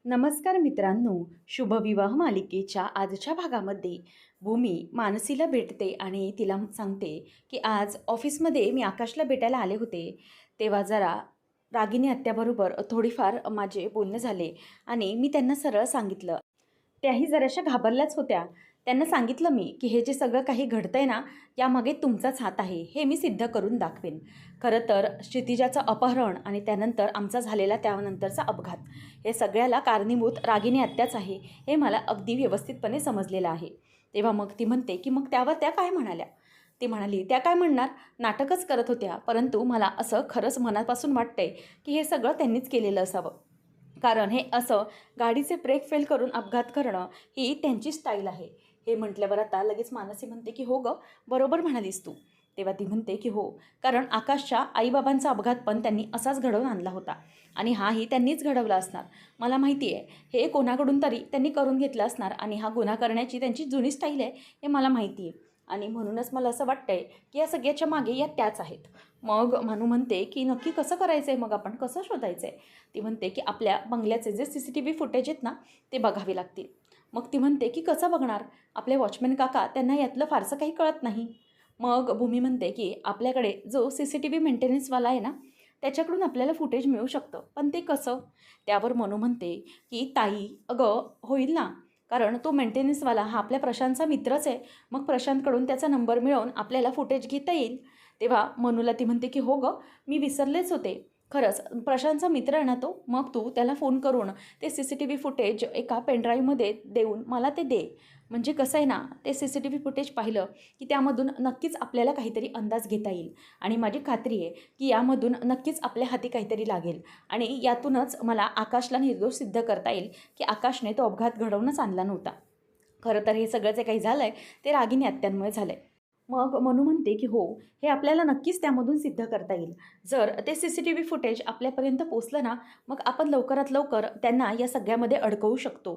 नमस्कार मित्रांनो, शुभविवाह मालिकेच्या आजच्या भागामध्ये भूमी मानसीला भेटते आणि तिला सांगते की आज ऑफिसमध्ये मी आकाशला भेटायला आले होते, तेव्हा जरा रागिनी आत्याबरोबर थोडीफार माझे बोलणे झाले आणि मी त्यांना सरळ सांगितलं. त्याही जराशा घाबरल्याच होत्या. त्यांना सांगितलं मी की हे जे सगळं काही घडतंय ना, यामागे तुमचाच हात आहे, हे मी सिद्ध करून दाखवेन. खरं तर क्षितिजाचं अपहरण आणि त्यानंतर आमचा झालेला त्यानंतरचा अपघात, हे सगळ्याला कारणीभूत रागिनी आत्याच आहे, हे मला अगदी व्यवस्थितपणे समजलेलं आहे. तेव्हा मग ती म्हणते की मग त्यावर त्या काय म्हणाल्या? ती म्हणाली, त्या काय म्हणणार, नाटकच करत होत्या, परंतु मला असं खरंच मनापासून वाटतंय की हे सगळं त्यांनीच केलेलं असावं. कारण हे असं गाडीचे ब्रेक फेल करून अपघात करणं ही त्यांची स्टाईल आहे. हे म्हटल्यावर आता लगेच मानसी म्हणते की हो गं, बरोबर म्हणालीस तू. तेव्हा ती म्हणते की हो, कारण आकाशच्या आईबाबांचा अपघात पण त्यांनी असाच घडवून आणला होता आणि हाही त्यांनीच घडवला असणार. मला माहिती आहे हे कोणाकडून तरी त्यांनी करून घेतलं असणार आणि हा गुन्हा करण्याची त्यांची जुनी स्टाईल आहे, हे मला माहिती आहे. आणि म्हणूनच मला असं वाटतंय की या सगळ्याच्या मागे या त्याच आहेत. मग मनू म्हणते की नक्की कसं करायचं आहे, मग आपण कसं शोधायचं आहे? ती म्हणते की आपल्या बंगल्याचे जे CCTV फुटेज आहेत ना, ते बघावे लागतील. मग ती म्हणते की कसं बघणार? आपले वॉचमॅन काका, त्यांना यातलं फारसं काही कळत नाही. मग भूमी म्हणते की आपल्याकडे जो CCTV मेंटेनन्सवाला आहे ना, त्याच्याकडून आपल्याला फुटेज मिळू शकतं, पण ते कसं? त्यावर मनू म्हणते की ताई, अगं होईल ना, कारण तो मेंटेनन्सवाला हा आपल्या प्रशांतचा मित्रच आहे. मग प्रशांतकडून त्याचा नंबर मिळवून आपल्याला फुटेज घेता येईल. तेव्हा मनूला ती म्हणते की हो गं, मी विसरलेच होते. खरंच प्रशांतचा मित्र आहे ना तो, मग तू त्याला फोन करून ते CCTV फुटेज एका पेनड्राईव्हमध्ये देऊन मला ते दे. म्हणजे कसं आहे ना, ते CCTV फुटेज पाहिलं की त्यामधून नक्कीच आपल्याला काहीतरी अंदाज घेता येईल आणि माझी खात्री आहे की यामधून नक्कीच आपल्या हाती काहीतरी लागेल आणि यातूनच मला आकाशला निर्दोष सिद्ध करता येईल की आकाशने तो अपघात घडवूनच आणला नव्हता. खरं तर हे सगळं जे काही झालं आहे ते रागिनी आत्यांमुळे झालं आहे. मग मनू म्हणते की हो, हे आपल्याला नक्कीच त्यामधून सिद्ध करता येईल. जर ते CCTV फुटेज आपल्यापर्यंत पोचलं ना, मग आपण लवकरात लवकर त्यांना या सगळ्यामध्ये अडकवू शकतो.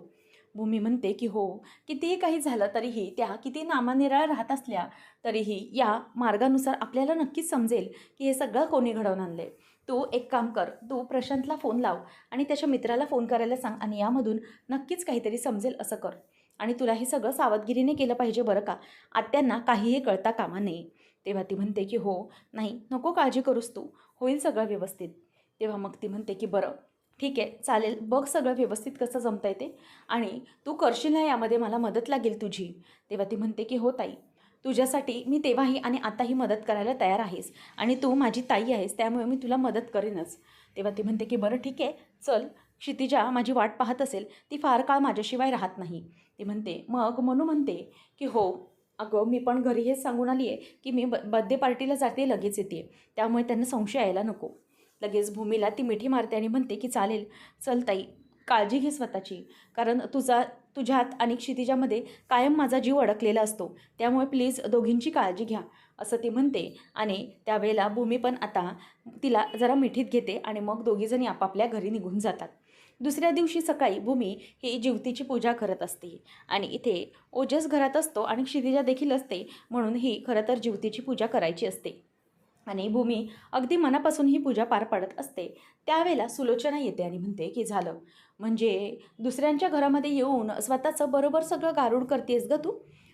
भूमी म्हणते की हो, कितीही काही झालं तरीही त्या किती नामानिराळ्या राहत असल्या तरीही या मार्गानुसार आपल्याला नक्कीच समजेल की हे सगळं कोणी घडवून आणले. तू एक काम कर, तू प्रशांतला फोन लाव आणि त्याच्या मित्राला फोन करायला सांग आणि यामधून नक्कीच काहीतरी समजेल असं कर. आणि तुला हे सगळं सावधगिरीने केलं पाहिजे बरं का, आत्यांना काहीही कळता कामा नये. तेव्हा ती म्हणते की हो, नाही नको काळजी करूस तू, होईल सगळं व्यवस्थित. तेव्हा मग ती म्हणते की बरं ठीक आहे, चालेल, बघ सगळं व्यवस्थित कसं जमतं आहे ते आणि तू करशील ना यामध्ये, मला मदत लागेल तुझी. तेव्हा ती म्हणते की हो ताई, तुझ्यासाठी मी तेव्हाही आणि आताही मदत करायला तयार आहेस आणि तू माझी ताई आहेस, त्यामुळे मी तुला मदत करेनच. तेव्हा ती म्हणते की बरं ठीक आहे, चल. क्षितिजा माझी वाट पाहत असेल, ती फार काळ माझ्याशिवाय राहत नाही. ती म्हणते, मग मनू म्हणते की हो, अगं मी पण घरी हेच सांगून आली आहे की मी बड्डे पार्टीला जाते, लगेच येते, त्यामुळे त्यांना संशय यायला नको. लगेच भूमीला ती मिठी मारते आणि म्हणते की चालेल, चल ताई, काळजी घे स्वतःची, कारण तुझ्यात आणि क्षितिजामध्ये कायम माझा जीव अडकलेला असतो, त्यामुळे प्लीज दोघींची काळजी घ्या, असं ती म्हणते. आणि त्यावेळेला भूमी पण आता तिला जरा मिठीत घेते आणि मग दोघीजणी आपापल्या घरी निघून जातात. दुसऱ्या दिवशी सकाळी भूमी ही ज्योतीची पूजा करत असते आणि इथे ओजस घरात असतो आणि क्षितिजा देखील असते, म्हणून ही खरं तर ज्योतीची पूजा करायची असते आणि भूमी अगदी मनापासून ही पूजा पार पाडत असते. त्यावेळेला सुलोचना येते आणि म्हणते की झालं, म्हणजे दुसऱ्यांच्या घरामध्ये येऊन स्वतःचं बरोबर सगळं गारुड करतेस गं तू,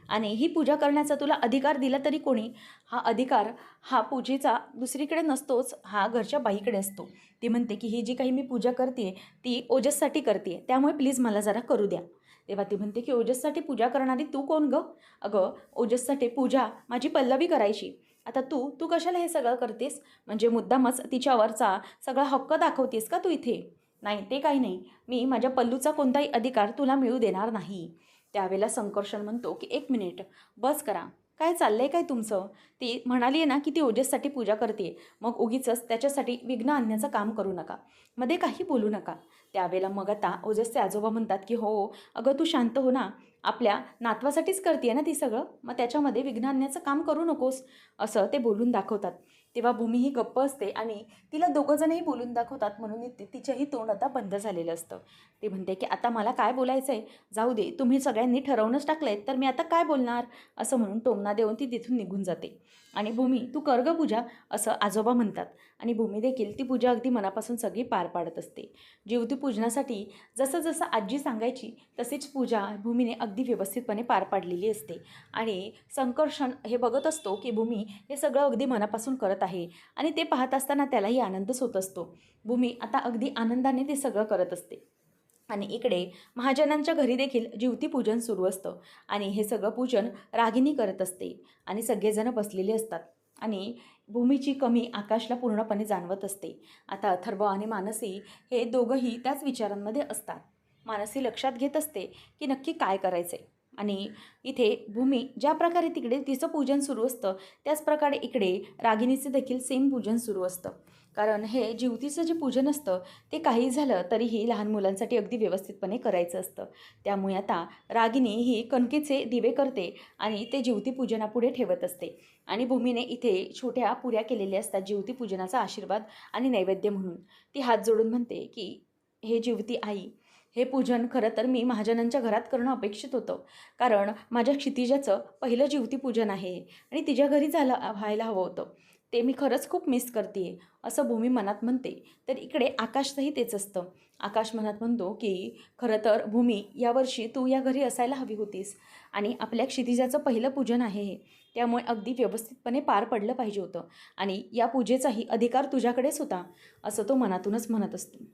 आणि ही पूजा करण्याचा तुला अधिकार दिला तरी कोणी? हा अधिकार हा पूजेचा दुसरीकडे नसतोच, हा घरच्या बाईकडे असतो. ती म्हणते की ही जी काही मी पूजा करते ती ओजससाठी करते, त्यामुळे प्लीज मला जरा करू द्या. तेव्हा ती म्हणते की ओजससाठी पूजा करणारी तू कोण गं? अगं, ओजससाठी पूजा माझी पल्लवी करायची. आता तू तू कशाला हे सगळं करतेस? म्हणजे मुद्दामच तिच्यावरचा सगळा हक्क दाखवतेस का तू इथे? नाही, ते काही नाही, मी माझ्या पल्लूचा कोणताही अधिकार तुला मिळू देणार नाही. त्यावेळेला संकर्षण म्हणतो की एक मिनिट, बस करा, काय चाललंय काय तुमचं? ती म्हणाली आहे ना की ती ओजससाठी पूजा करते, मग उगीचच त्याच्यासाठी विघ्न आणण्याचं काम करू नका, मध्ये काही बोलू नका. त्यावेळेला मग आता ओजसचे आजोबा म्हणतात की हो, अगं तू शांत हो ना, आपल्या नातवासाठीच करते ना ती सगळं, मग त्याच्यामध्ये विघ्न आणण्याचं काम करू नकोस, असं ते बोलून दाखवतात. तेव्हा भूमी ही गप्प असते आणि तिला दोघंजणही बोलून दाखवतात म्हणून तिचंही तोंड आता बंद झालेलं असतं. ती म्हणते की आता मला काय बोलायचं आहे, जाऊ दे, तुम्ही सगळ्यांनी ठरवूनच टाकलं आहे तर मी आता काय बोलणार, असं म्हणून टोमणा देऊन ती तिथून निघून जाते. आणि भूमी, तू कर गं पूजा, असं आजोबा म्हणतात. आणि भूमी देखील ती पूजा अगदी मनापासून सगळी पार पाडत असते. जीवती पूजनासाठी जसं जसं आजी सांगायची तशीच पूजा भूमीने अगदी व्यवस्थितपणे पार पाडलेली असते. आणि संकर्षण हे बघत असतो की भूमी हे सगळं अगदी मनापासून करत आहे आणि ते पाहत असताना त्यालाही आनंदच होत असतो. भूमी आता अगदी आनंदाने ते सगळं करत असते. आणि इकडे महाजनांच्या घरी देखील जीवती पूजन सुरू असतं आणि हे सगळं पूजन रागिनी करत असते आणि सगळेजण बसलेले असतात. आणि भूमीची कमी आकाशला पूर्णपणे जाणवत असते. आता अथर्व आणि मानसी हे दोघंही त्याच विचारांमध्ये असतात. मानसी लक्षात घेत असते की नक्की काय करायचं आहे. आणि इथे भूमी ज्या प्रकारे तिकडे तिचं पूजन सुरू असतं त्याच प्रकारे इकडे रागिनीचं देखील सेम पूजन सुरू असतं. कारण हे जीवतीचं जे पूजन असतं ते काही झालं तरीही लहान मुलांसाठी अगदी व्यवस्थितपणे करायचं असतं. त्यामुळे आता रागिनी ही कणकेचे दिवे करते आणि ते जीवती पूजनापुढे ठेवत असते. आणि भूमीने इथे छोट्या पुऱ्या केलेल्या असतात जीवती पूजनाचा आशीर्वाद आणि नैवेद्य म्हणून. ती हात जोडून म्हणते की हे जीवती आई, हे पूजन खरं तर मी महाजनांच्या घरात करणं अपेक्षित होतं. कारण माझ्या क्षितिजाचं पहिलं जीवती पूजन आहे आणि तिच्या घरी व्हायला हवं होतं. ते मी खरंच खूप मिस करते आहे, असं भूमी मनात म्हणते. तर इकडे आकाशचंही तेच असतं. आकाश मनात म्हणतो की खरं तर भूमी, यावर्षी तू या घरी असायला हवी होतीस आणि आपल्या क्षितिजाचं पहिलं पूजन आहे हे, त्यामुळे अगदी व्यवस्थितपणे पार पडलं पाहिजे होतं आणि या पूजेचाही अधिकार तुझ्याकडेच होता, असं तो मनातूनच म्हणत असतो.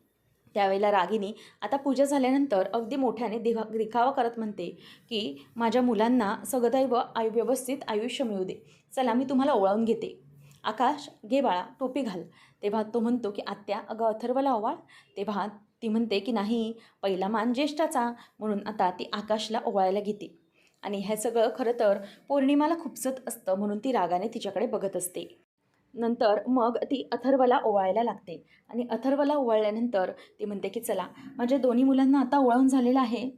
त्यावेळेला रागिनी आता पूजा झाल्यानंतर अगदी मोठ्याने दिखावा करत म्हणते की माझ्या मुलांना सगदैव व्यवस्थित आयुष्य मिळू दे. चला, मी तुम्हाला ओवाळून घेते. आकाश, घे बाळा, टोपी घाल. तेव्हा तो म्हणतो की आत्या, अगं अथर्वला ओवाळ. तेव्हा ती म्हणते की नाही, पहिला मान ज्येष्ठाचा, म्हणून आता ती आकाशला ओवाळायला घेते. आणि हे सगळं खरं तर पौर्णिमाला खुपसत असतं म्हणून ती रागाने तिच्याकडे बघत असते. नंतर मग ती अथर्वला ओवाळायला लागते आणि अथर्वला ओवाळल्यानंतर ती म्हणते की चला, माझ्या दोन्ही मुलांना आता ओवाळून झालेलं आहे,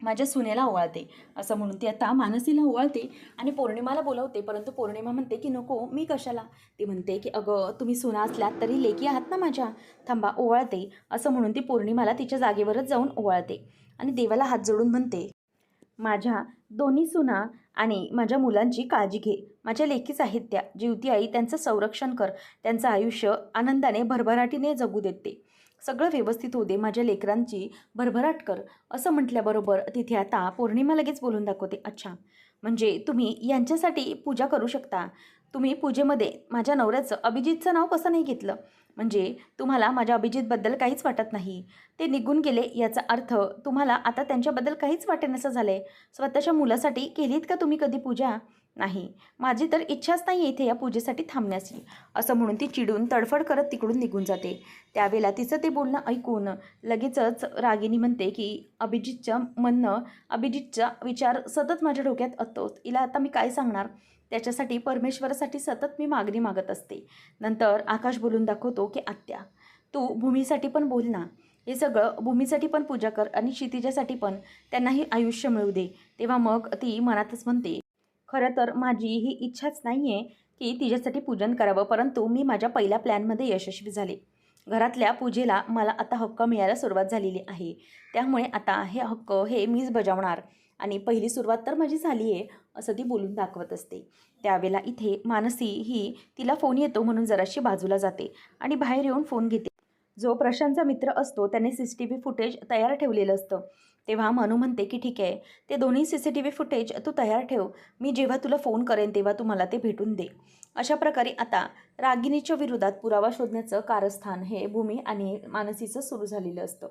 माझ्या सुनेला ओवाळते, असं म्हणून ती आता मानसीला ओवाळते आणि पौर्णिमाला बोलवते. परंतु पौर्णिमा म्हणते की नको, मी कशाला. ती म्हणते की अगं, तुम्ही सुना असल्यात तरी लेकी आहात ना माझ्या, थांबा ओवाळते, असं म्हणून ती पौर्णिमाला तिच्या जागेवरच जाऊन ओवाळते. आणि देवाला हात जोडून म्हणते, माझ्या दोन्ही सुना आणि माझ्या मुलांची काळजी घे. माझ्या लेकीच आहेत त्या, जीवती आई, त्यांचं संरक्षण कर, त्यांचं आयुष्य आनंदाने भरभराटीने जगू देते, सगळं व्यवस्थित होऊ दे, माझ्या लेकरांची भरभराट कर, असं म्हटल्याबरोबर तिथे आता पौर्णिमा लगेच बोलून दाखवते. अच्छा, म्हणजे तुम्ही यांच्यासाठी पूजा करू शकता. तुम्ही पूजेमध्ये माझ्या नवऱ्याचं अभिजितचं नाव कसं नाही घेतलं? म्हणजे तुम्हाला माझ्या अभिजितबद्दल काहीच वाटत नाही. ते निघून गेले याचा अर्थ तुम्हाला आता त्यांच्याबद्दल काहीच वाटेनासं झालं आहे. स्वतःच्या मुलासाठी केलीत का तुम्ही कधी पूजा? नाही, माझी तर इच्छाच नाही आहे इथे या पूजेसाठी थांबण्याची, असं म्हणून ती चिडून तडफड करत तिकडून निघून जाते. त्यावेळेला तिचं ते बोलणं ऐकून लगेचच रागिनी म्हणते की अभिजितचा विचार सतत माझ्या डोक्यात असतो, हिला आता मी काय सांगणार. त्याच्यासाठी परमेश्वरासाठी सतत मी मागणी मागत असते. नंतर आकाश बोलून दाखवतो की आत्या, तू भूमीसाठी पण बोल ना, हे सगळं भूमीसाठी पण पूजा कर आणि क्षितिजासाठी पण, त्यांनाही आयुष्य मिळू दे. तेव्हा मग ती मनातच म्हणते, खरं तर माझी ही इच्छाच नाही आहे की तिच्यासाठी पूजन करावं, परंतु मी माझ्या पहिल्या प्लॅनमध्ये यशस्वी झाले. घरातल्या पूजेला मला आता हक्क मिळायला सुरुवात झालेली आहे, त्यामुळे आता हे हक्क हे मीच बजावणार आणि पहिली सुरुवात तर माझी झाली आहे, असं ती बोलून दाखवत असते. त्यावेळेला इथे मानसी ही तिला फोन येतो म्हणून जराशी बाजूला जाते आणि बाहेर येऊन फोन घेते. जो प्रशांतचा मित्र असतो त्याने CCTV फुटेज तयार ठेवलेलं असतं. तेव्हा मनू म्हणते की ठीक आहे, ते दोन्ही CCTV फुटेज तू तयार ठेव, मी जेव्हा तुला फोन करेन तेव्हा तू मला ते भेटून दे. अशा प्रकारे आता रागिनीच्या विरोधात पुरावा शोधण्याचं कारस्थान हे भूमी आणि मानसीचं सुरू झालेलं असतं.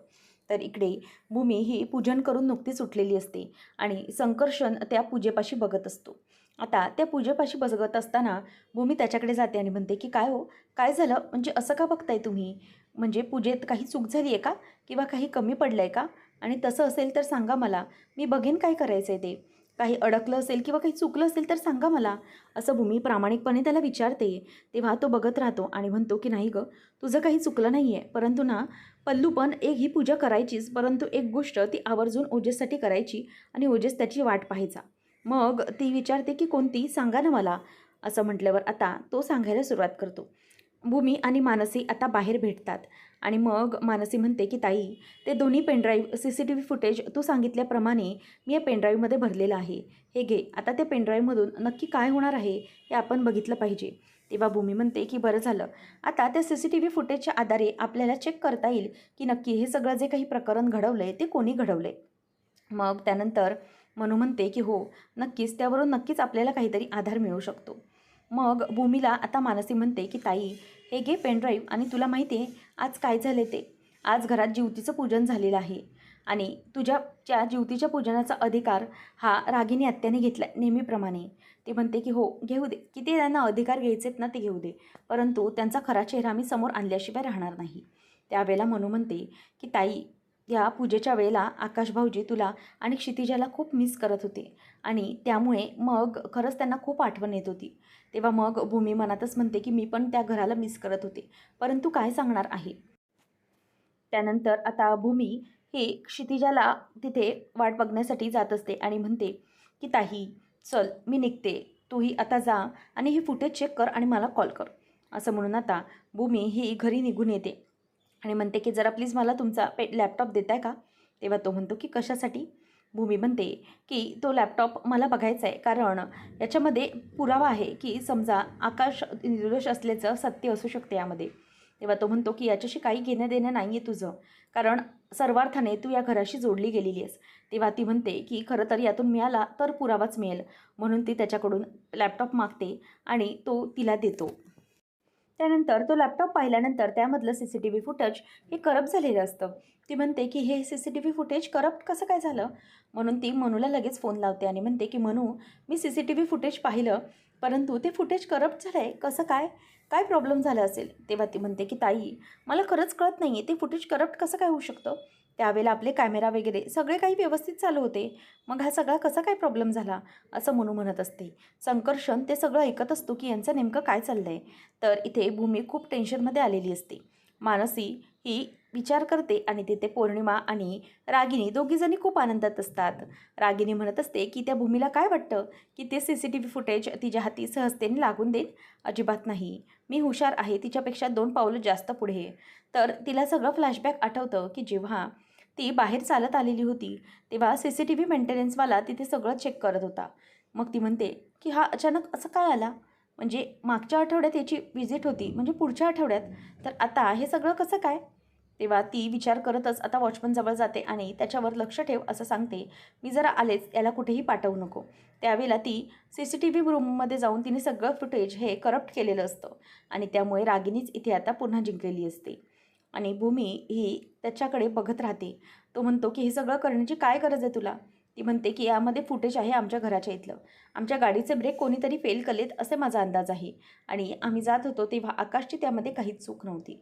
तर इकडे भूमी ही पूजन करून नुकतीच उठलेली असते आणि संकर्षण त्या पूजेपाशी बघत असतो. आता त्या पूजेपाशी बघत असताना भूमी त्याच्याकडे जाते आणि म्हणते की काय हो, काय झालं, म्हणजे असं का बघताय तुम्ही? म्हणजे पूजेत काही चूक झाली आहे का, किंवा काही कमी पडलं आहे का? आणि तसं असेल तर सांगा मला, मी बघेन काय करायचं आहे ते. काही अडकलं असेल किंवा काही चुकलं असेल तर सांगा मला, असं भूमी प्रामाणिकपणे त्याला विचारते. तेव्हा तो बघत राहतो आणि म्हणतो की नाही गं, तुझं काही चुकलं नाही आहे, परंतु ना पल्लू पण ही पूजा करायचीच, परंतु एक गोष्ट ती आवर्जून ओजससाठी करायची आणि ओजस त्याची वाट पाहायचा. मग ती विचारते की कोणती, सांगा ना मला. असं म्हटल्यावर आता तो सांगायला सुरुवात करतो. भूमी आणि मानसी आता बाहेर भेटतात आणि मग मानसी म्हणते की ताई, ते दोन्ही पेनड्राईव्ह CCTV फुटेज तू सांगितल्याप्रमाणे मी या पेनड्राईव्हमध्ये भरलेलं आहे. हे घे, आता त्या पेनड्राईव्हमधून नक्की काय होणार आहे हे आपण बघितलं पाहिजे. तेव्हा भूमी म्हणते की बरं झालं, आता त्या CCTV फुटेजच्या आधारे आपल्याला चेक करता येईल की नक्की हे सगळं जे काही प्रकरण घडवलं आहे ते कोणी घडवलं आहे. मग त्यानंतर मनू म्हणते की हो, नक्कीच त्यावरून नक्कीच आपल्याला काहीतरी आधार मिळू शकतो. मग भूमीला आता मानसी म्हणते की ताई, हे घे पेनड्राईव्ह आणि तुला माहिती आहे आज काय झाले ते. आज घरात जिवतीचं पूजन झालेलं आहे आणि तुझ्या जिवतीच्या पूजनाचा अधिकार हा रागिनी आत्याने घेतला आहे नेहमीप्रमाणे. ते म्हणते की हो, घेऊ दे, किती त्यांना अधिकार घ्यायचेत ना ते घेऊ दे, परंतु त्यांचा खरा चेहरा मी समोर आणल्याशिवाय राहणार नाही. त्यावेळेला मनू म्हणते की ताई, या पूजेच्या वेळेला आकाश भाऊजी तुला आणि क्षितिजाला खूप मिस करत होते आणि त्यामुळे मग खरंच त्यांना खूप आठवण येत होती. तेव्हा मग भूमी मनातच म्हणते की मी पण त्या घराला मिस करत होते, परंतु काय सांगणार आहे. त्यानंतर आता भूमी ही क्षितिजाला तिथे वाट बघण्यासाठी जात असते आणि म्हणते की ताई, चल मी निघते, तूही आता जा आणि हे फुटेज चेक कर आणि मला कॉल कर. असं म्हणून आता भूमी ही घरी निघून येते आणि म्हणते की जरा प्लीज मला तुमचा लॅपटॉप देताय का. तेव्हा तो म्हणतो की कशासाठी. भूमी म्हणते की तो लॅपटॉप मला बघायचा आहे, कारण याच्यामध्ये पुरावा आहे की समजा आकाश निर्दोष असल्याचं सत्य असू शकते यामध्ये. तेव्हा तो म्हणतो की याच्याशी काही घेणं देणं नाही आहे तुझं, कारण सर्वार्थाने तू या घराशी जोडली गेलेली आहेस. तेव्हा ती म्हणते की खरं तर यातून मिळाला तर पुरावाच मिळेल, म्हणून ती त्याच्याकडून लॅपटॉप मागते आणि तो तिला देतो. त्यानंतर तो लॅपटॉप पाहिल्यानंतर त्यामधलं CCTV फुटेज हे करप्ट झालेलं असतं. ती म्हणते की हे CCTV फुटेज करप्ट कसं काय झालं, म्हणून ती मनूला लगेच फोन लावते आणि म्हणते की मनू, मी CCTV फुटेज पाहिलं, परंतु ते फुटेज करप्ट झालं आहे, कसं काय, काय प्रॉब्लेम झाला असेल. तेव्हा ती म्हणते की ताई, मला खरंच कळत नाही आहे ते फुटेज करप्ट कसं काय होऊ शकतं. त्यावेळेला आपले कॅमेरा वगैरे सगळे काही व्यवस्थित चालू होते, मग हा सगळा कसा काय प्रॉब्लेम झाला, असं मनू म्हणत असते. संकर्षण ते सगळं ऐकत असतो की यांचं नेमकं काय चाललं आहे. तर इथे भूमी खूप टेन्शनमध्ये आलेली असते. मानसी ही विचार करते आणि तिथे पौर्णिमा आणि रागिनी दोघीजणी खूप आनंदात असतात. रागिनी म्हणत असते की त्या भूमीला काय वाटतं की ते CCTV फुटेज तिच्या हाती सहजतेने लागून देईल. अजिबात नाही, मी हुशार आहे, तिच्यापेक्षा 2 पावलं जास्त पुढे. तर तिला सगळं फ्लॅशबॅक आठवतं की जेव्हा ती बाहेर चालत आलेली होती तेव्हा CCTV मेंटेनन्सवाला तिथे सगळं चेक करत होता. मग ती म्हणते की हा अचानक असं काय आला, म्हणजे मागच्या आठवड्यात याची व्हिजिट होती, म्हणजे पुढच्या आठवड्यात, तर आता हे सगळं कसं काय. तेव्हा ती विचार करतच आता वॉचमनजवळ जाते आणि त्याच्यावर लक्ष ठेव असं सांगते. मी जरा आलेच, याला कुठेही पाठवू नको. त्यावेळेला ती CCTV रूममध्ये जाऊन तिने सगळं फुटेज हे करप्ट केलेलं असतं आणि त्यामुळे रागिनीच इथे आता पुन्हा जिंकलेली असते आणि भूमी ही त्याच्याकडे बघत राहते. तो म्हणतो की हे सगळं करण्याची काय गरज आहे तुला. ती म्हणते की यामध्ये फुटेज आहे आमच्या घराच्या इथलं, आमच्या गाडीचे ब्रेक कोणीतरी फेल केलेत असे माझा अंदाज आहे आणि आम्ही जात होतो तेव्हा आकाशची त्यामध्ये काहीच चूक नव्हती.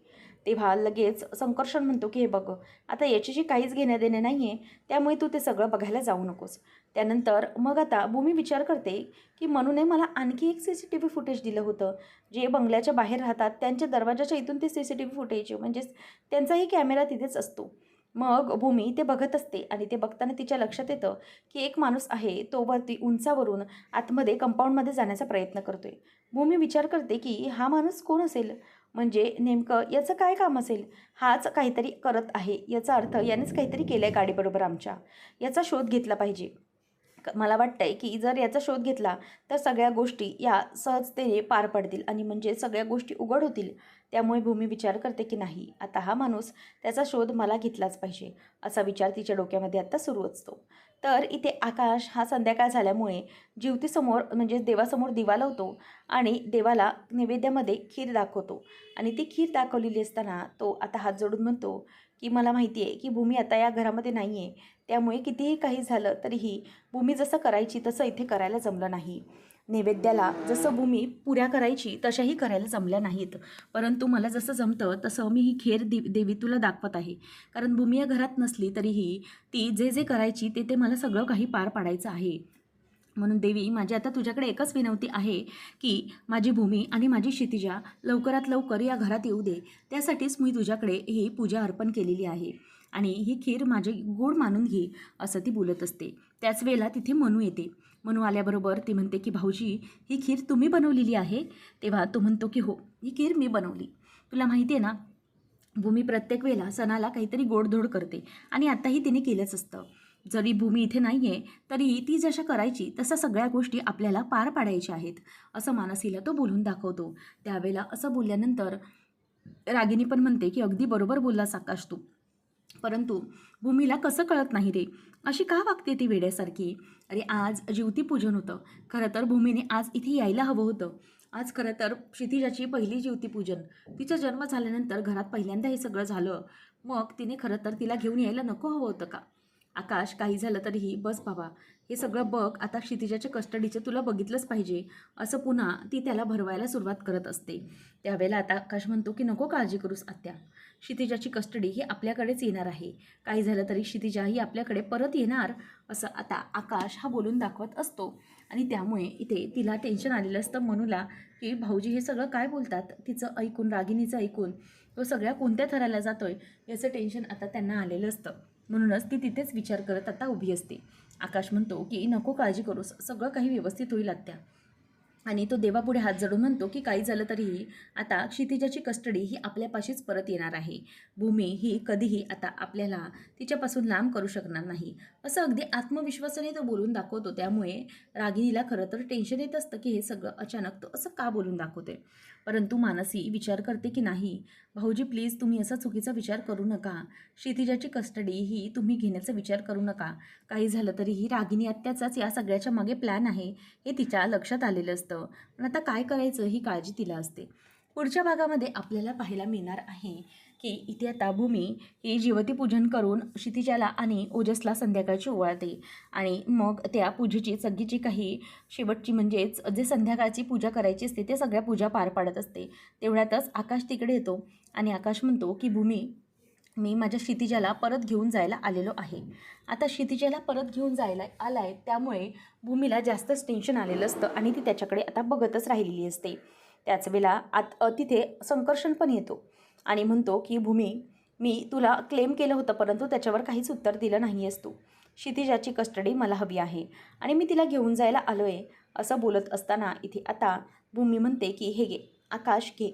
तेव्हा लगेच संकर्षण म्हणतो की हे बघ, आता याच्याशी काहीच घेणं देणं नाही आहे, त्यामुळे तू ते सगळं बघायला जाऊ नकोस. त्यानंतर मग आता भूमी विचार करते की मनूने मला आणखी एक CCTV फुटेज दिलं होतं, जे बंगल्याच्या बाहेर राहतात त्यांच्या दरवाजाच्या इथून ते CCTV फुटेज, म्हणजेच त्यांचाही कॅमेरा तिथेच असतो. मग भूमी ते बघत असते आणि ते बघताना तिच्या लक्षात येतं की एक माणूस आहे, तो वरती उंचावरून आतमध्ये कंपाऊंडमध्ये जाण्याचा प्रयत्न करतोय. भूमी विचार करते की हा माणूस कोण असेल, म्हणजे नेमकं याचं काय काम असेल. हाच काहीतरी करत आहे, याचा अर्थ यानेच काहीतरी केलं आहे गाडीबरोबर आमच्या, याचा शोध घेतला पाहिजे. मला वाटतंय की जर याचा शोध घेतला तर सगळ्या गोष्टी या सहजतेने पार पडतील आणि म्हणजे सगळ्या गोष्टी उघड होतील. त्यामुळे भूमी विचार करते की नाही, आता हा माणूस, त्याचा शोध मला घेतलाच पाहिजे, असा विचार तिच्या डोक्यामध्ये आता सुरू असतो. तर इथे आकाश हा संध्याकाळ झाल्यामुळे जिवतीसमोर म्हणजे देवासमोर दिवा लावतो आणि देवाला नैवेद्यामध्ये खीर दाखवतो आणि ती खीर दाखवलेली असताना तो आता हात जोडून म्हणतो की मला माहिती आहे की भूमी आता या घरामध्ये नाही आहे, त्यामुळे कितीही काही झालं तरीही भूमी जसं करायची तसं इथे करायला जमलं नाही. नैवेद्याला जसं भूमी पुऱ्या करायची तशाही करायला जमल्या नाहीत, परंतु मला जसं जमतं तसं मी ही खीर देवी तुला दाखवत आहे, कारण भूमी या घरात नसली तरीही ती जे जे करायची ते मला सगळं काही पार पाडायचं आहे. म्हणून देवी, माझी आता तुझ्याकडे एकच विनंती आहे की माझी भूमी आणि माझी क्षितिजा लवकरात लवकर या घरात येऊ दे, त्यासाठीच मी तुझ्याकडे ही पूजा अर्पण केलेली आहे आणि ही खीर माझी गोड मानून घे, असं ती बोलत असते. त्याच वेळेला तिथे मनू येते. मनू आल्याबरोबर ती म्हणते की भाऊजी, ही खीर तुम्ही बनवलेली आहे? तेव्हा तो म्हणतो की हो, ही खीर मी बनवली. तुला माहिती आहे ना, भूमी प्रत्येक वेळेला सणाला काहीतरी गोडधोड करते आणि आत्ताही तिने केलंच असतं. जरी भूमी इथे नाही आहे तरी ती जशा करायची तसं सगळ्या गोष्टी आपल्याला पार पाडायच्या आहेत, असं मानसीला तो बोलून दाखवतो. त्यावेळेला असं बोलल्यानंतर रागिनी पण म्हणते की अगदी बरोबर बोललास आकाश तू. परंतु भूमीला कसं कळत नाही रे, अशी का वागते ती वेड्यासारखी? अरे आज ज्योतिपूजन होतं. खरं तर भूमीने आज इथे यायला हवं होतं. आज खरं तर क्षितिजाची पहिली ज्योतिपूजन. तिचा जन्म झाल्यानंतर घरात पहिल्यांदा हे सगळं झालं. मग तिने खरं तर तिला घेऊन यायला नको हवं होतं का? आकाश, काही झालं तरीही बस बाबा, हे सगळं बघ, आता क्षितिजाच्या कस्टडीचं तुला बघितलंच पाहिजे, असं पुन्हा ती त्याला भरवायला सुरुवात करत असते. त्यावेळेला आता आकाश म्हणतो की नको काळजी करूस आत्या, क्षितिजाची कस्टडी ही आपल्याकडेच येणार आहे. काही झालं तरी क्षितिजा ही आपल्याकडे परत येणार, असं आता आकाश हा बोलून दाखवत असतो. आणि त्यामुळे इथे तिला टेन्शन आलेलं असतं मनूला, की भाऊजी हे सगळं काय बोलतात, तिचं ऐकून, रागिनीचं ऐकून तो सगळ्या कोणत्या थराला जातोय याचं टेन्शन आता त्यांना आलेलं असतं. म्हणूनच ती तिथेच विचार करत आता उभी असते. आकाश म्हणतो की नको काळजी करूस, सगळं काही व्यवस्थित होईल आत्या. आणि तो देवापुढे हात जोडून म्हणतो की काही झालं तरीही आता क्षितिजाची कस्टडी ही आपल्यापाशीच परत येणार आहे. भूमी ही कधीही आता आपल्याला तिच्यापासून लांब करू शकणार नाही, असं अगदी आत्मविश्वासाने तो बोलून दाखवतो. त्यामुळे रागिनीला खरं तर टेन्शन येत असतं की हे सगळं अचानक तो असं का बोलून दाखवते. परंतु मानसी विचार करते की नाही भाऊजी, प्लीज तुम्ही असा चुकीचा विचार करू नका. क्षितिजाची कस्टडी ही तुम्ही घेण्याचा विचार करू नका. काही झालं तरीही रागिनी आत्याचाच या सगळ्याच्या मागे प्लॅन आहे हे तिच्या लक्षात आलेलं असतं. पण आता काय करायचं ही काळजी तिला असते. पुढच्या भागामध्ये आपल्याला पाहायला मिळणार आहे की इथे आता भूमी ही जीवतीपूजन करून क्षितिजाला आणि ओजसला संध्याकाळची ओवाळते. आणि मग त्या पूजेची सगळीची काही शेवटची म्हणजेच जे संध्याकाळची पूजा करायची असते ते सगळ्या पूजा पार पाडत असते. तेवढ्यातच आकाश तिकडे येतो आणि आकाश म्हणतो की भूमी, मी माझ्या क्षितिजाला परत घेऊन जायला आलेलो आहे. आता क्षितिजाला परत घेऊन जायला आला आहे, त्यामुळे भूमीला जास्तच टेन्शन आलेलं असतं आणि ती त्याच्याकडे आता बघतच राहिलेली असते. त्याच वेळेला तिथे संकर्षण पण येतो आणि म्हणतो की भूमी, मी तुला क्लेम केलं होतं परंतु त्याच्यावर काहीच उत्तर दिलं नाही आहेस तू. क्षितिजाची कस्टडी मला हवी आहे आणि मी तिला घेऊन जायला आलो आहे, असं बोलत असताना इथे आता भूमी म्हणते की हे घे आकाश, घे.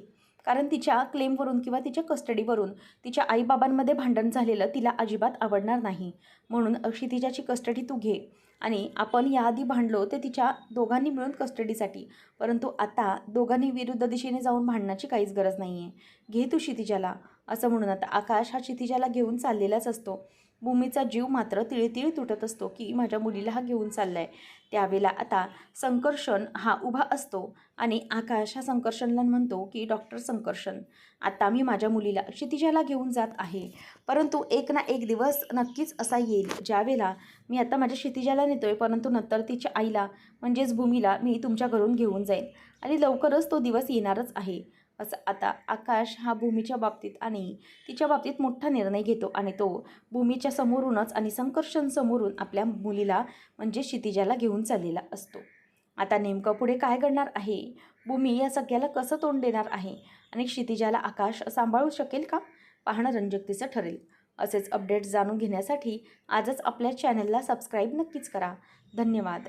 कारण तिच्या क्लेमवरून किंवा तिच्या कस्टडीवरून तिच्या आईबाबांमध्ये भांडण झालेलं तिला अजिबात आवडणार नाही. म्हणून क्षितिजाची कस्टडी तू घे. आणि आपण याआधी भांडलो ते तिच्या दोघांनी मिळून कस्टडीसाठी, परंतु आता दोघांनी विरुद्ध दिशेने जाऊन भांडण्याची काहीच गरज नाही आहे. घे तू क्षितिजाला, असं म्हणून आता आकाश हा क्षितिजाला घेऊन चाललेलाच असतो. भूमीचा जीव मात्र तिळतिळ तुटत असतो की माझ्या मुलीला हा घेऊन चालला आहे. त्यावेळेला आता संकर्षण हा उभा असतो आणि आकाश हा संकर्षणला म्हणतो की डॉक्टर संकर्षण, आता मी माझ्या मुलीला क्षितिजाला घेऊन जात आहे, परंतु एक ना एक दिवस नक्कीच असा येईल ज्यावेळेला मी आता माझ्या क्षितिजाला नेतोय परंतु नंतर तिच्या आईला म्हणजेच भूमीला मी तुमच्या घरून घेऊन जाईन आणि लवकरच तो दिवस येणारच आहे, असं आता आकाश हा भूमीच्या बाबतीत आणि तिच्या बाबतीत मोठा निर्णय घेतो. आणि तो भूमीच्या समोरूनच आणि संकर्षण समोरून आपल्या मुलीला म्हणजे क्षितिजाला घेऊन चाललेला असतो. आता नेमकं पुढे काय घडणार आहे, भूमी या सगळ्याला कसं तोंड देणार आहे आणि क्षितिजाला आकाश सांभाळू शकेल का, पाहणं रंजकतेचं ठरेल. असेच अपडेट्स जाणून घेण्यासाठी आजच आपल्या चॅनलला सबस्क्राईब नक्कीच करा. धन्यवाद.